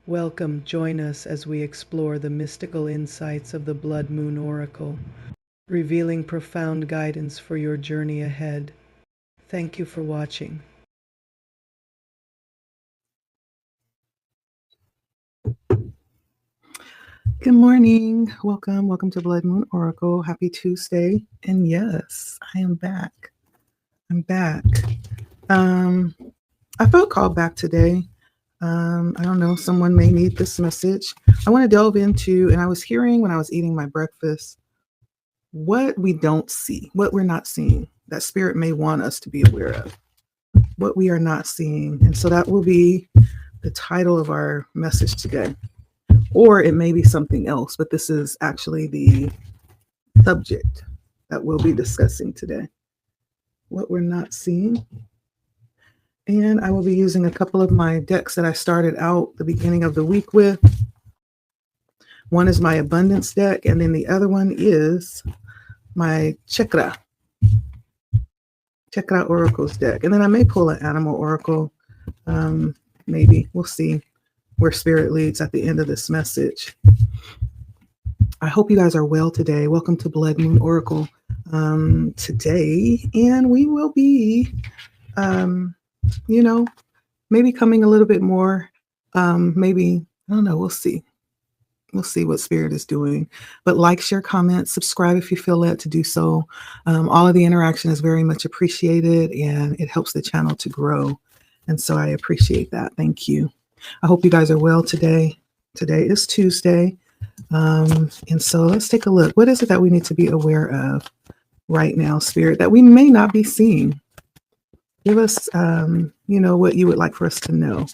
Welcome, join us as we explore the mystical insights of the Blood Moon Oracle, revealing profound guidance for your journey ahead. Thank you for watching. Good morning. Welcome to Blood Moon Oracle. Happy Tuesday. And yes, I am back. I'm back. I felt called back today. I don't know, someone may need this message. I want to delve into, and I was hearing when I was eating my breakfast, what we don't see, what we're not seeing, that spirit may want us to be aware of, what we are not seeing. And so that will be the title of our message today. Or it may be something else, but this is actually the subject that we'll be discussing today. What we're not seeing. And I will be using a couple of my decks that I started out the beginning of the week with. One is my abundance deck, and then the other one is my chakra oracles deck. And then I may pull an animal oracle. Maybe we'll see where spirit leads at the end of this message. I hope you guys are well today. Welcome to Blood Moon Oracle today. And we will be, maybe coming a little bit more, maybe, I don't know, we'll see. We'll see what spirit is doing. But like, share, comment, subscribe if you feel led to do so. All of the interaction is very much appreciated, and it helps the channel to grow. And so I appreciate that. Thank you. I hope you guys are well today. Today is Tuesday. And so let's take a look. What is it that we need to be aware of right now, spirit, that we may not be seeing? Give us, what you would like for us to know.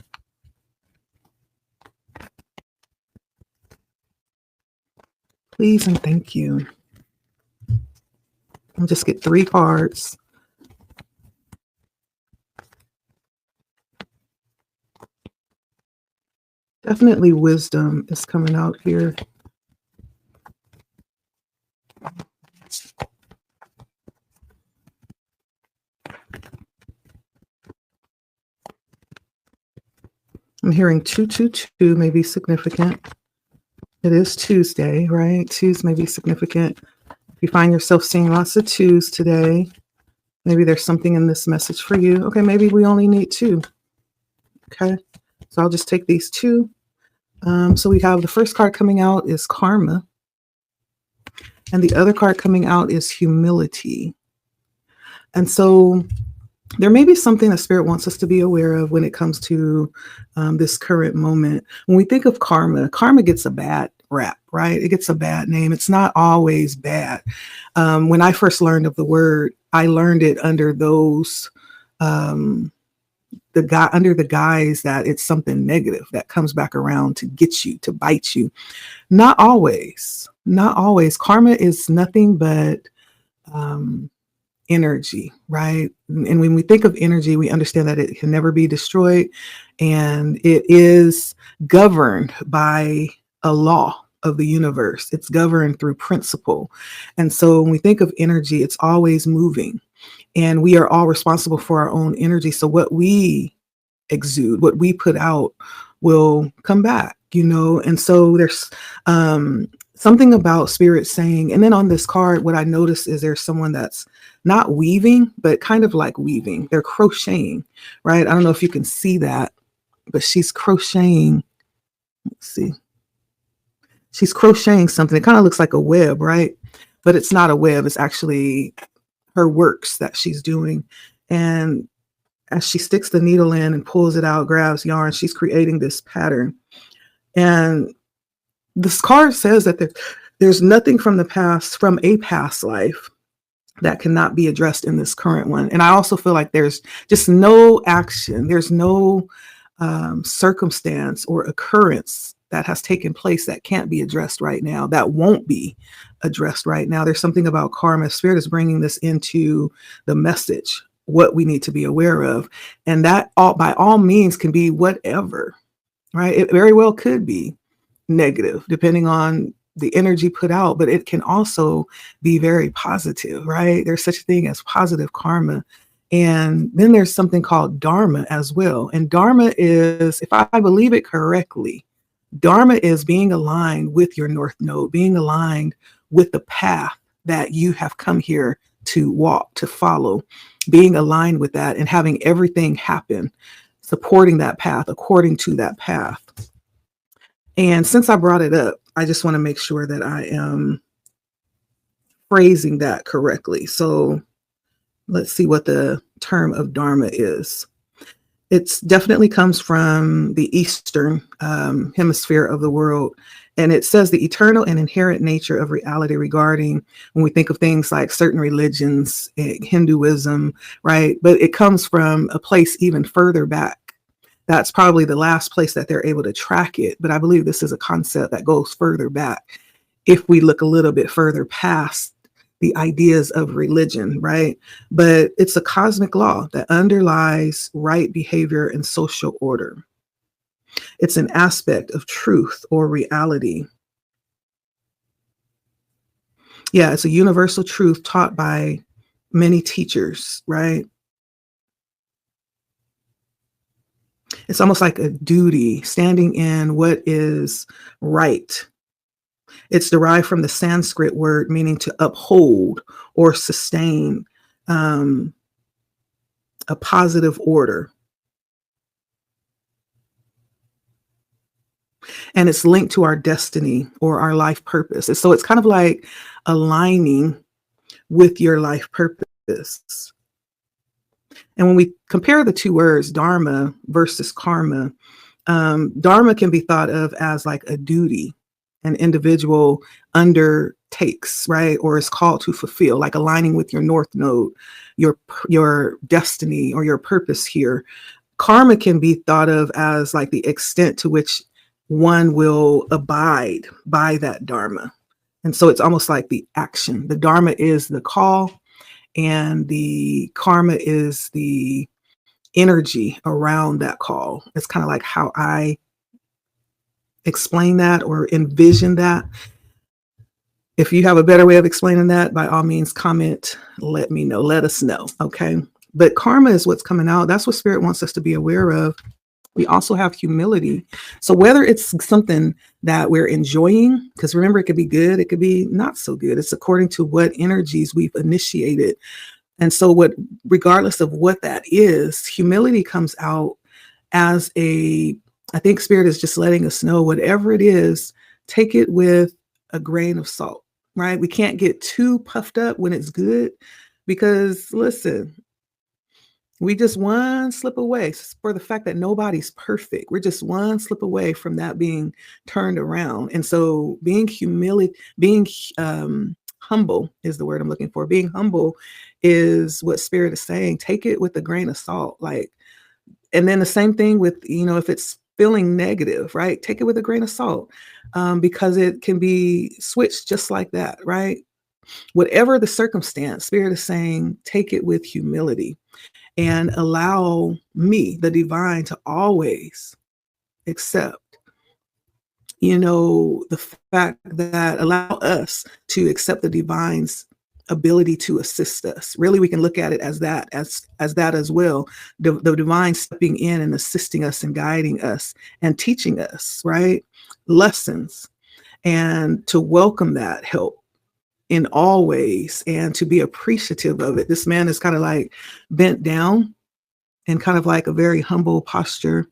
Please and thank you. I'll just get 3 cards. Definitely wisdom is coming out here. I'm hearing 222 may be significant. It is Tuesday, right? 2s may be significant. If you find yourself seeing lots of 2s today, maybe there's something in this message for you. Okay, maybe we only need 2. Okay, so I'll just take these 2. So we have the first card coming out is karma. And the other card coming out is humility. And so there may be something that spirit wants us to be aware of when it comes to this current moment. When we think of karma, karma gets a bad rap, right? It gets a bad name. It's not always bad. When I first learned of the word, I learned it under those under the guise that it's something negative that comes back around to get you, to bite you. Not always. Karma is nothing but energy, right? And when we think of energy, we understand that it can never be destroyed, and it is governed by a law of the universe. It's governed through principle. And so when we think of energy, it's always moving, and we are all responsible for our own energy. So what we exude, what we put out, will come back, and so there's something about spirit saying, and then on this card, what I noticed is there's someone that's not weaving, but kind of like weaving. They're crocheting, right? I don't know if you can see that, but she's crocheting. Let's see. She's crocheting something. It kind of looks like a web, right? But it's not a web. It's actually her works that she's doing. And as she sticks the needle in and pulls it out, grabs yarn, she's creating this pattern. And this card says that there's nothing from the past, from a past life, that cannot be addressed in this current one. And I also feel like there's just no action. There's no circumstance or occurrence that has taken place that can't be addressed right now, that won't be addressed right now. There's something about karma. Spirit is bringing this into the message, what we need to be aware of. And that by all means can be whatever, right? It very well could be negative, depending on the energy put out, but it can also be very positive, right? There's such a thing as positive karma. And then there's something called dharma as well. And dharma is, if I believe it correctly, Dharma is being aligned with your North Node, being aligned with the path that you have come here to walk, to follow, being aligned with that and having everything happen, supporting that path, according to that path. And since I brought it up, I just want to make sure that I am phrasing that correctly. So let's see what the term of Dharma is. It definitely comes from the Eastern hemisphere of the world. And it says the eternal and inherent nature of reality regarding when we think of things like certain religions, Hinduism, right? But it comes from a place even further back. That's probably the last place that they're able to track it. But I believe this is a concept that goes further back if we look a little bit further past the ideas of religion, right? But it's a cosmic law that underlies right behavior and social order. It's an aspect of truth or reality. Yeah, it's a universal truth taught by many teachers, right? It's almost like a duty, standing in what is right. It's derived from the Sanskrit word meaning to uphold or sustain a positive order. And it's linked to our destiny or our life purpose. And so it's kind of like aligning with your life purpose. And when we compare the two words, dharma versus karma, dharma can be thought of as like a duty an individual undertakes, right? Or is called to fulfill, like aligning with your North Node, your destiny or your purpose here. Karma can be thought of as like the extent to which one will abide by that dharma. And so it's almost like the action. The dharma is the call, and the karma is the energy around that call. It's kind of like how I explain that or envision that. If you have a better way of explaining that, by all means, comment, let me know, let us know. Okay. But karma is what's coming out. That's what Spirit wants us to be aware of. We also have humility. So whether it's something that we're enjoying, because remember, it could be good, it could be not so good. It's according to what energies we've initiated. And so regardless of what that is, humility comes out as I think Spirit is just letting us know, whatever it is, take it with a grain of salt, right? We can't get too puffed up when it's good, because listen, we just one slip away, for the fact that nobody's perfect. We're just one slip away from that being turned around. And so being humble is the word I'm looking for. Being humble is what Spirit is saying. Take it with a grain of salt. And then the same thing with, if it's feeling negative, right? Take it with a grain of salt, because it can be switched just like that, right? Whatever the circumstance, Spirit is saying, take it with humility and allow me, the divine, to always accept, the fact that allow us to accept the divine's ability to assist us. Really, we can look at it as that, as that as well. The divine stepping in and assisting us and guiding us and teaching us, right? Lessons, and to welcome that help in all ways and to be appreciative of it. This man is kind of like bent down and kind of like a very humble posture.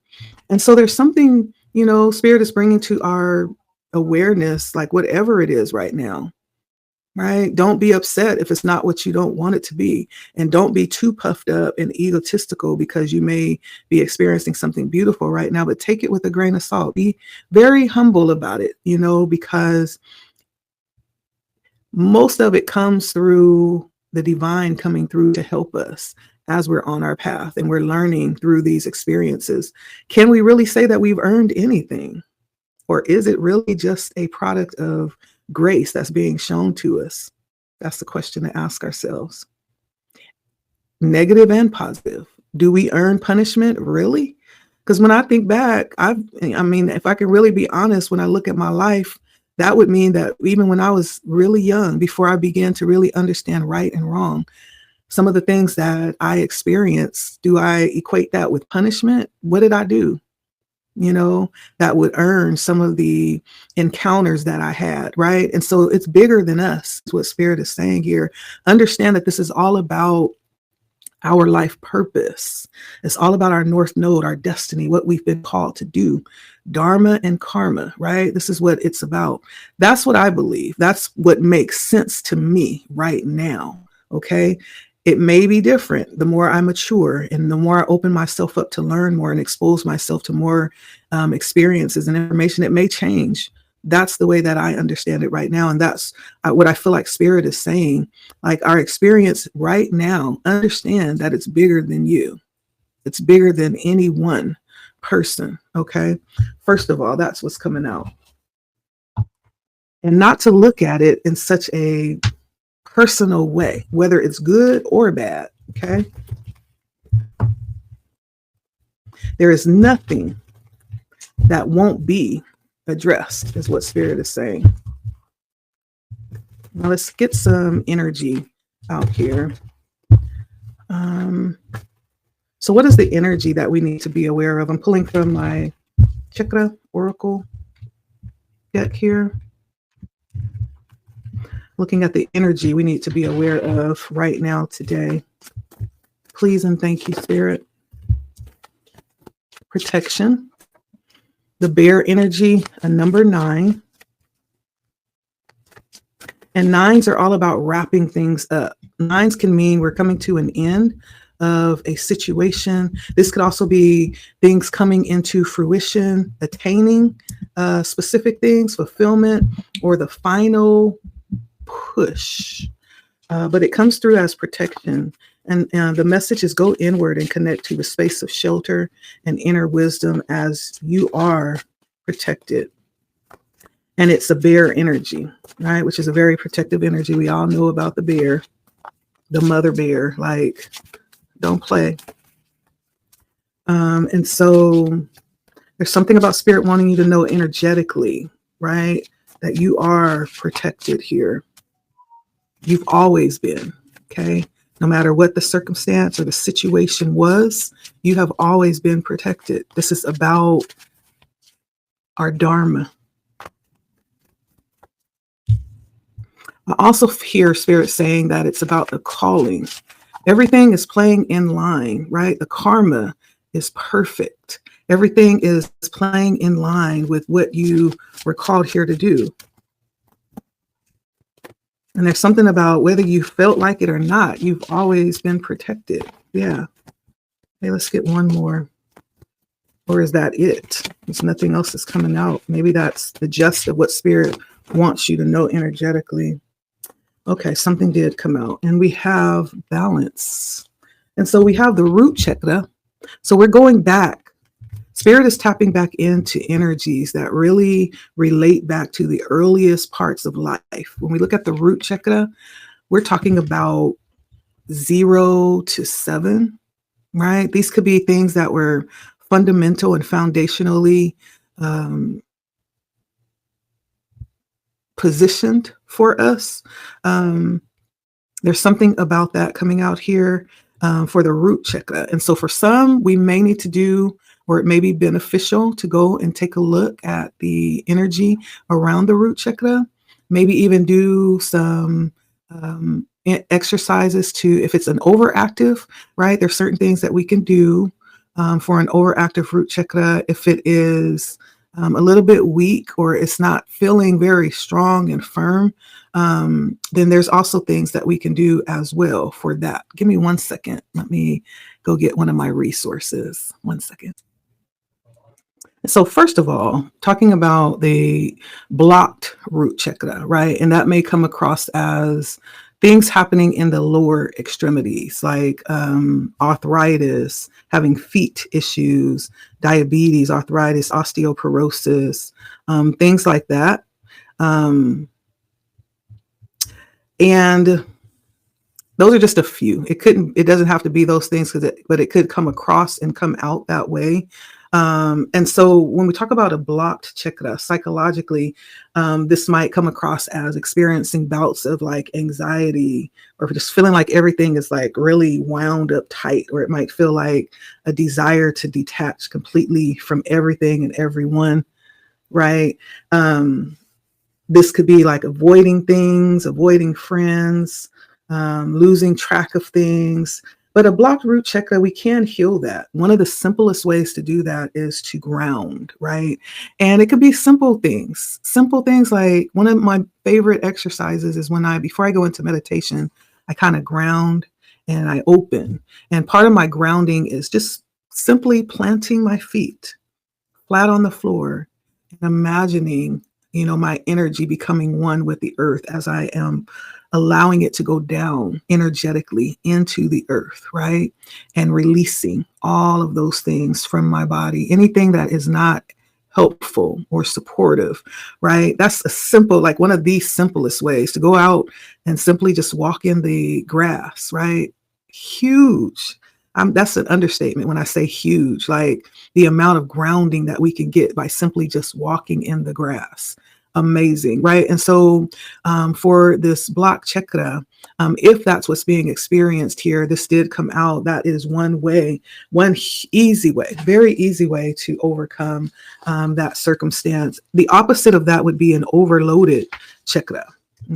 And so there's something, Spirit is bringing to our awareness, like whatever it is right now, right? Don't be upset if it's not what you don't want it to be. And don't be too puffed up and egotistical because you may be experiencing something beautiful right now, but take it with a grain of salt. Be very humble about it, because most of it comes through the divine coming through to help us as we're on our path and we're learning through these experiences. Can we really say that we've earned anything? Or is it really just a product of grace that's being shown to us? That's the question to ask ourselves. Negative and positive. Do we earn punishment? Really? Because when I think back, if I can really be honest, when I look at my life, that would mean that even when I was really young, before I began to really understand right and wrong, some of the things that I experienced, do I equate that with punishment? What did I do? that would earn some of the encounters that I had, right? And so it's bigger than us, is what Spirit is saying here. Understand that this is all about our life purpose. It's all about our North Node, our destiny, what we've been called to do. Dharma and karma, right? This is what it's about. That's what I believe. That's what makes sense to me right now. Okay. It may be different the more I mature and the more I open myself up to learn more and expose myself to more experiences and information. It may change. That's the way that I understand it right now. And that's what I feel like Spirit is saying. Like, our experience right now, understand that it's bigger than you. It's bigger than any one person. Okay. First of all, that's what's coming out. And not to look at it in such a personal way, whether it's good or bad. Okay. There is nothing that won't be addressed, is what Spirit is saying. Now let's get some energy out here. So what is the energy that we need to be aware of? I'm pulling from my chakra oracle deck here. Looking at the energy we need to be aware of right now today. Please and thank you, Spirit. Protection. The bear energy, a number 9. And 9s are all about wrapping things up. 9s can mean we're coming to an end of a situation. This could also be things coming into fruition, attaining specific things, fulfillment, or the final push. But it comes through as protection. And the message is go inward and connect to the space of shelter and inner wisdom as you are protected. And it's a bear energy, right? Which is a very protective energy. We all know about the bear, the mother bear, like, don't play. And so there's something about Spirit wanting you to know energetically, right? That you are protected here. You've always been, okay? No matter what the circumstance or the situation was, you have always been protected. This is about our Dharma. I also hear Spirit saying that it's about the calling. Everything is playing in line, right? The karma is perfect. Everything is playing in line with what you were called here to do. And there's something about whether you felt like it or not, you've always been protected. Yeah. Hey, let's get one more. Or is that it? There's nothing else that's coming out. Maybe that's the gist of what Spirit wants you to know energetically. Okay, something did come out. And we have balance. And so we have the root chakra. So we're going back. Spirit is tapping back into energies that really relate back to the earliest parts of life. When we look at the root chakra, we're talking about 0 to 7, right? These could be things that were fundamental and foundationally positioned for us. There's something about that coming out here for the root chakra. And so for some, we may need to do, or it may be beneficial to go and take a look at the energy around the root chakra, maybe even do some exercises to, if it's an overactive, right? There's certain things that we can do for an overactive root chakra. If it is a little bit weak or it's not feeling very strong and firm, then there's also things that we can do as well for that. Give me 1 second. Let me go get one of my resources. 1 second. So first of all, talking about the blocked root chakra, right? And that may come across as things happening in the lower extremities, like arthritis, having feet issues, diabetes, arthritis, osteoporosis, things like that. And those are just a few. It doesn't have to be those things, but it could come across and come out that way. And so when we talk about a blocked chakra, psychologically, this might come across as experiencing bouts of like anxiety, or just feeling like everything is like really wound up tight, or it might feel like a desire to detach completely from everything and everyone, right? This could be like avoiding things, avoiding friends, losing track of things. But a blocked root chakra, we can heal that. One of the simplest ways to do that is to ground, right? And it could be simple things like one of my favorite exercises is before I go into meditation, I kind of ground and I open. And part of my grounding is just simply planting my feet flat on the floor and imagining, my energy becoming one with the earth as I am allowing it to go down energetically into the earth, right? And releasing all of those things from my body, anything that is not helpful or supportive, right? That's a simple, like one of the simplest ways to go out and simply just walk in the grass, right? Huge. That's an understatement when I say huge, like the amount of grounding that we can get by simply just walking in the grass. Amazing, right? And so for this block chakra, if that's what's being experienced here, this did come out. That is one way, easy way, very easy way to overcome that circumstance. The opposite of that would be an overloaded chakra.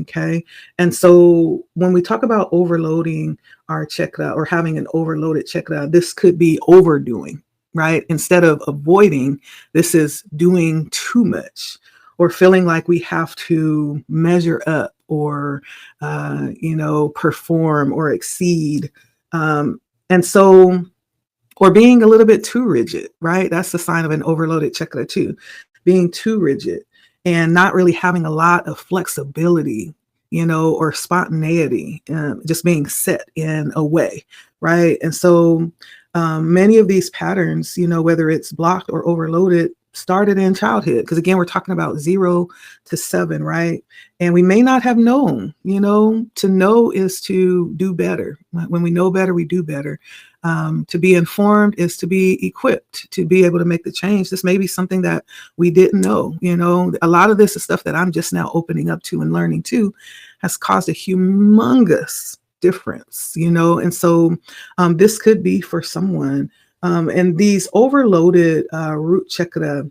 Okay. And so when we talk about overloading our chakra or having an overloaded chakra, this could be overdoing, right? Instead of avoiding, this is doing too much, or feeling like we have to measure up or, perform or exceed. And so, or being a little bit too rigid, right? That's the sign of an overloaded chakra too, being too rigid and not really having a lot of flexibility, or spontaneity, just being set in a way, right? And so many of these patterns, whether it's blocked or overloaded, started in childhood, because again, we're talking about 0 to 7, right? And we may not have known. To know is to do better. When we know better, we do better. To be informed is to be equipped to be able to make the change. This may be something that we didn't know. A lot of this is stuff that I'm just now opening up to and learning too, has caused a humongous difference, and so this could be for someone. And these overloaded root chakra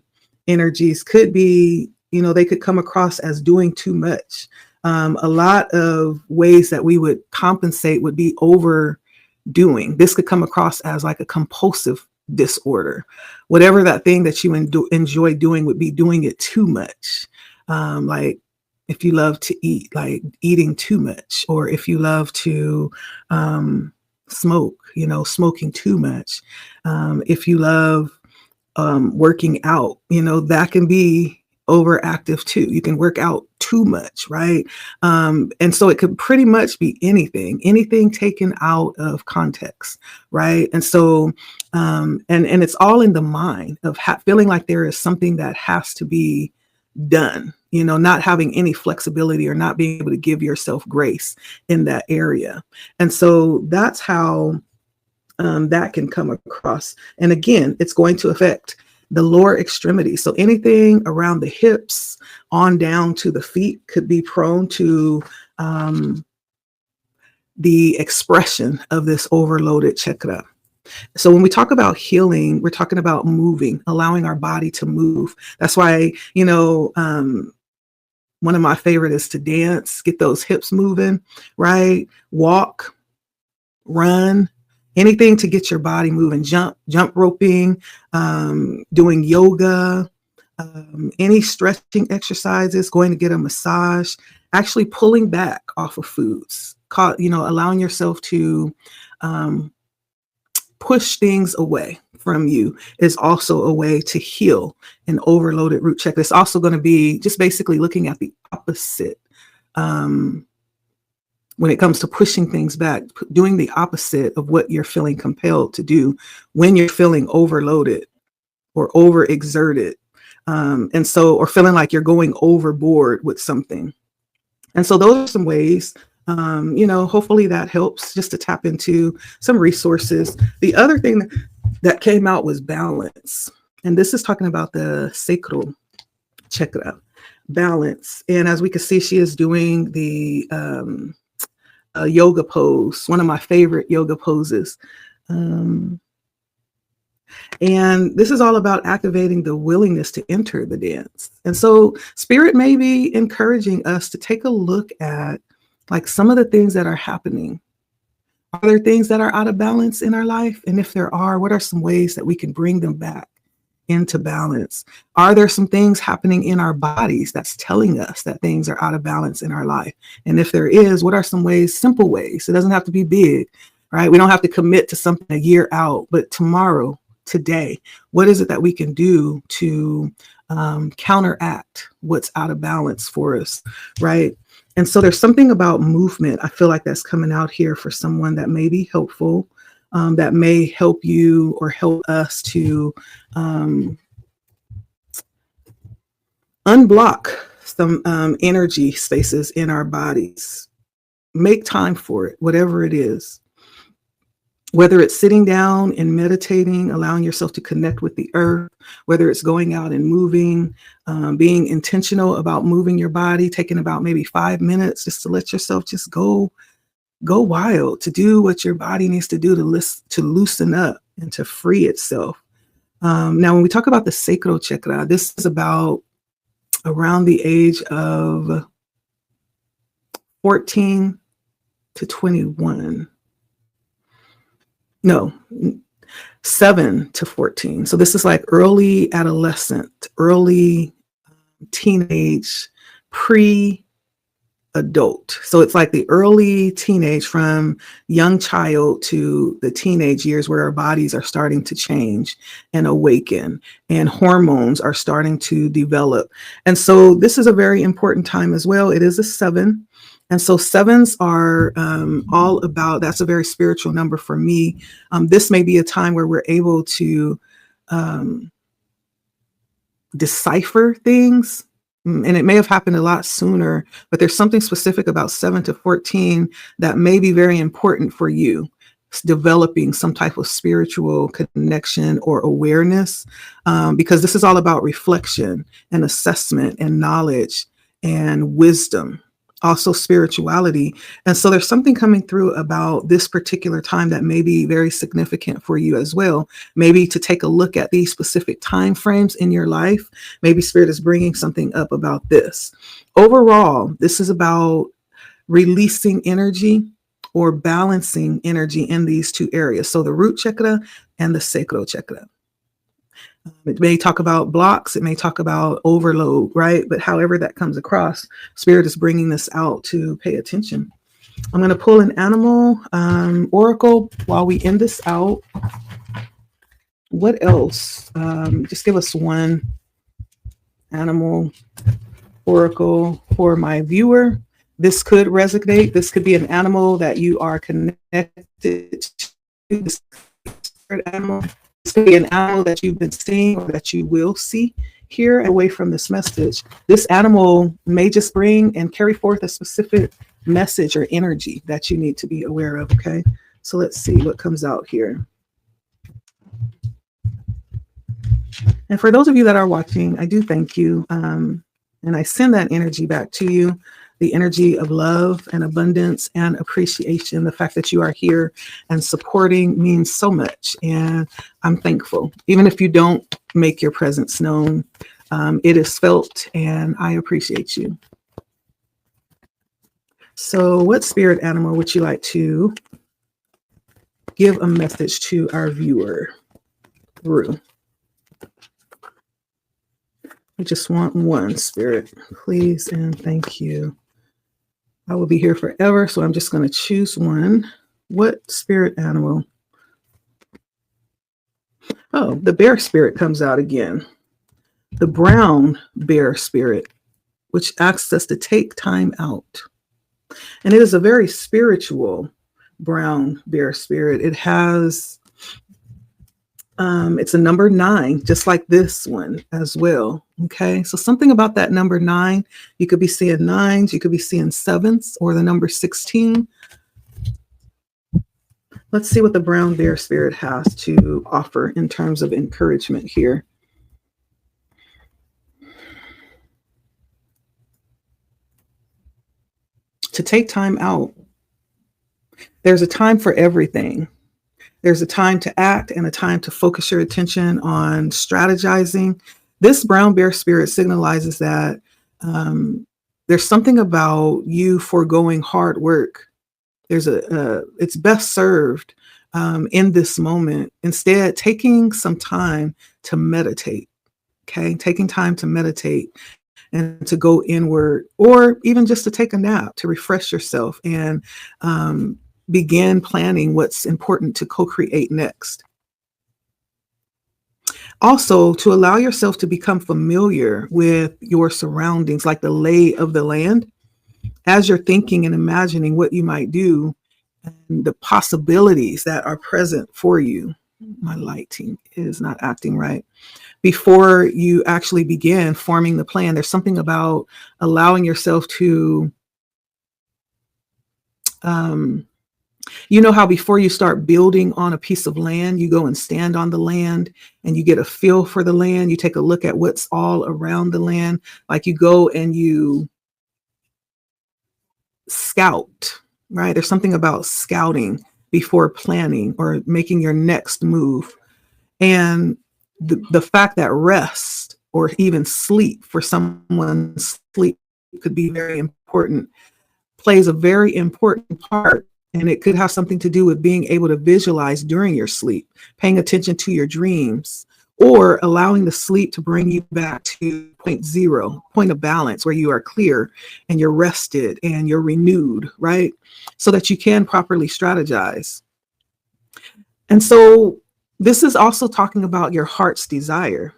energies could be, they could come across as doing too much. A lot of ways that we would compensate would be overdoing. This could come across as like a compulsive disorder. Whatever that thing that you enjoy doing would be doing it too much. Like if you love to eat, like eating too much, or if you love to smoke, smoking too much. If you love working out, that can be overactive too. You can work out too much, right? And so it could pretty much be anything taken out of context, right? And so, and it's all in the mind of feeling like there is something that has to be done, not having any flexibility or not being able to give yourself grace in that area. And so that's how that can come across. And again, it's going to affect the lower extremities. So anything around the hips on down to the feet could be prone to the expression of this overloaded chakra. So when we talk about healing, we're talking about moving, allowing our body to move. That's why, one of my favorite is to dance, get those hips moving, right? Walk, run, anything to get your body moving, jump roping, doing yoga, any stretching exercises, going to get a massage, actually pulling back off of foods, allowing yourself to push things away from you is also a way to heal an overloaded root chakra. It's also going to be just basically looking at the opposite. When it comes to pushing things back, doing the opposite of what you're feeling compelled to do when you're feeling overloaded or overexerted. And so, or feeling like you're going overboard with something. And so those are some ways, hopefully that helps just to tap into some resources. The other thing that came out was balance. And this is talking about the sacral chakra, balance. And as we can see, she is doing the yoga pose, one of my favorite yoga poses. And this is all about activating the willingness to enter the dance. And so Spirit may be encouraging us to take a look at like some of the things that are happening. Are there things that are out of balance in our life? And if there are, what are some ways that we can bring them back into balance? Are there some things happening in our bodies that's telling us that things are out of balance in our life? And if there is, what are some ways, simple ways? It doesn't have to be big, right? We don't have to commit to something a year out, but tomorrow, today, what is it that we can do to counteract what's out of balance for us, right? And so there's something about movement. I feel like that's coming out here for someone that may be helpful, that may help you or help us to unblock some energy spaces in our bodies. Make time for it, whatever it is. Whether it's sitting down and meditating, allowing yourself to connect with the earth, whether it's going out and moving, being intentional about moving your body, taking about maybe 5 minutes just to let yourself just go wild, to do what your body needs to do to loosen up and to free itself. Now, when we talk about the sacral chakra, this is about around the age of 14 to 21. No, 7 to 14. So this is like early adolescent, early teenage, pre-adult. So it's like the early teenage, from young child to the teenage years, where our bodies are starting to change and awaken, and hormones are starting to develop. And so this is a very important time as well. It is a 7. And so 7s are all about, that's a very spiritual number for me. This may be a time where we're able to decipher things. And it may have happened a lot sooner, but there's something specific about 7 to 14 that may be very important for you. It's developing some type of spiritual connection or awareness, because this is all about reflection and assessment and knowledge and wisdom. Also spirituality. And so there's something coming through about this particular time that may be very significant for you as well. Maybe to take a look at these specific time frames in your life. Maybe Spirit is bringing something up about this. Overall, this is about releasing energy or balancing energy in these two areas. So the root chakra and the sacral chakra. It may talk about blocks, it may talk about overload, right? But however that comes across, Spirit is bringing this out to pay attention. I'm going to pull an animal oracle while we end this out. What else? Just give us one animal oracle for my viewer. This could resonate. This could be an animal that you are connected to. This animal. This could be an animal that you've been seeing or that you will see here away from this message. This animal may just bring and carry forth a specific message or energy that you need to be aware of, okay? So let's see what comes out here. And for those of you that are watching, I do thank you. And I send that energy back to you. The energy of love and abundance and appreciation. The fact that you are here and supporting means so much. And I'm thankful. Even if you don't make your presence known, it is felt, and I appreciate you. So what spirit animal would you like to give a message to our viewer through? We just want one, Spirit, please and thank you. I will be here forever, so I'm just going to choose one. What spirit animal? Oh, the bear spirit comes out again. The brown bear spirit, which asks us to take time out. And it is a very spiritual brown bear spirit. It has, it's a number 9, just like this one as well. Okay, so something about that number 9, you could be seeing 9s, you could be seeing 7s, or the number 16. Let's see what the brown bear spirit has to offer in terms of encouragement here. to take time out. There's a time for everything. There's a time to act and a time to focus your attention on strategizing. This brown bear spirit signalizes that there's something about you foregoing hard work. It's best served in this moment. Instead, taking some time to meditate. Okay, taking time to meditate and to go inward, or even just to take a nap to refresh yourself and begin planning what's important to co-create next. Also, to allow yourself to become familiar with your surroundings, like the lay of the land, as you're thinking and imagining what you might do and the possibilities that are present for you. My lighting is not acting right. Before you actually begin forming the plan, there's something about allowing yourself to, you know how before you start building on a piece of land, you go and stand on the land and you get a feel for the land. You take a look at what's all around the land. Like you go and you scout, right? There's something about scouting before planning or making your next move. And the fact that rest or even sleep, for someone, sleep could be very important, plays a very important part. And it could have something to do with being able to visualize during your sleep, paying attention to your dreams, or allowing the sleep to bring you back to point zero, point of balance, where you are clear and you're rested and you're renewed, right? So that you can properly strategize. And so this is also talking about your heart's desire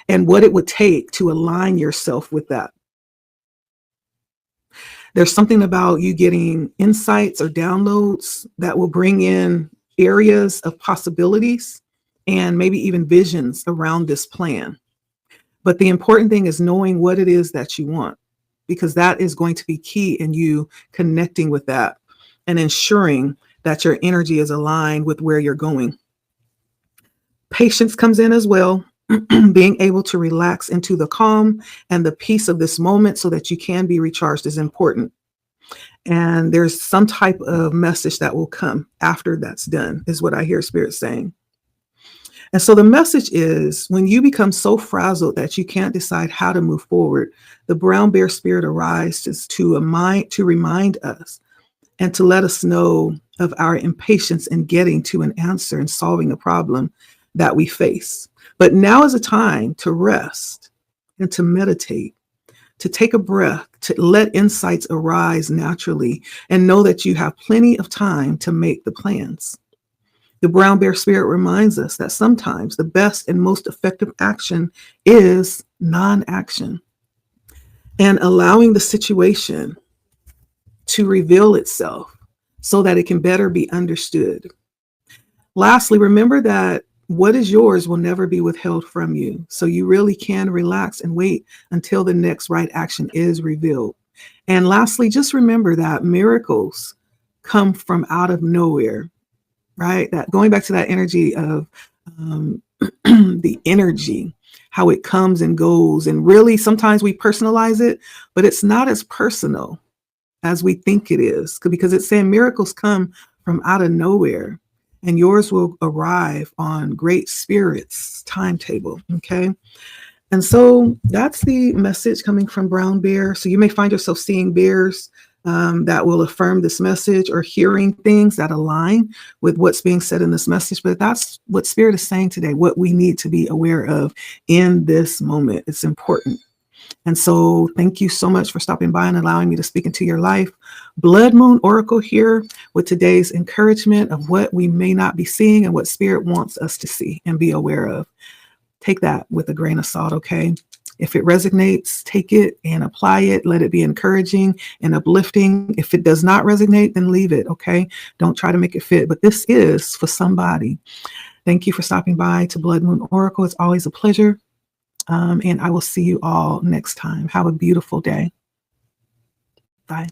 and what it would take to align yourself with that. There's something about you getting insights or downloads that will bring in areas of possibilities and maybe even visions around this plan. But the important thing is knowing what it is that you want, because that is going to be key in you connecting with that and ensuring that your energy is aligned with where you're going. Patience comes in as well. Being able to relax into the calm and the peace of this moment so that you can be recharged is important. And there's some type of message that will come after that's done, is what I hear Spirit saying. And so the message is, when you become so frazzled that you can't decide how to move forward, the brown bear spirit arises to remind us and to let us know of our impatience in getting to an answer and solving a problem that we face. But now is a time to rest and to meditate, to take a breath, to let insights arise naturally, and know that you have plenty of time to make the plans. The brown bear spirit reminds us that sometimes the best and most effective action is non-action, and allowing the situation to reveal itself so that it can better be understood. Lastly, remember that what is yours will never be withheld from you. So you really can relax and wait until the next right action is revealed. And lastly, just remember that miracles come from out of nowhere, right? That going back to that energy of the energy, how it comes and goes. And really, sometimes we personalize it, but it's not as personal as we think it is, because it's saying miracles come from out of nowhere. And yours will arrive on Great Spirit's timetable, okay? And so that's the message coming from Brown Bear. So you may find yourself seeing bears that will affirm this message, or hearing things that align with what's being said in this message. But that's what Spirit is saying today, what we need to be aware of in this moment. It's important. And so thank you so much for stopping by and allowing me to speak into your life. Blood Moon Oracle here with today's encouragement of what we may not be seeing and what Spirit wants us to see and be aware of. Take that with a grain of salt, okay? If it resonates, take it and apply it. Let it be encouraging and uplifting. If it does not resonate, then leave it, okay? Don't try to make it fit. But this is for somebody. Thank you for stopping by to Blood Moon Oracle. It's always a pleasure. And I will see you all next time. Have a beautiful day. Bye.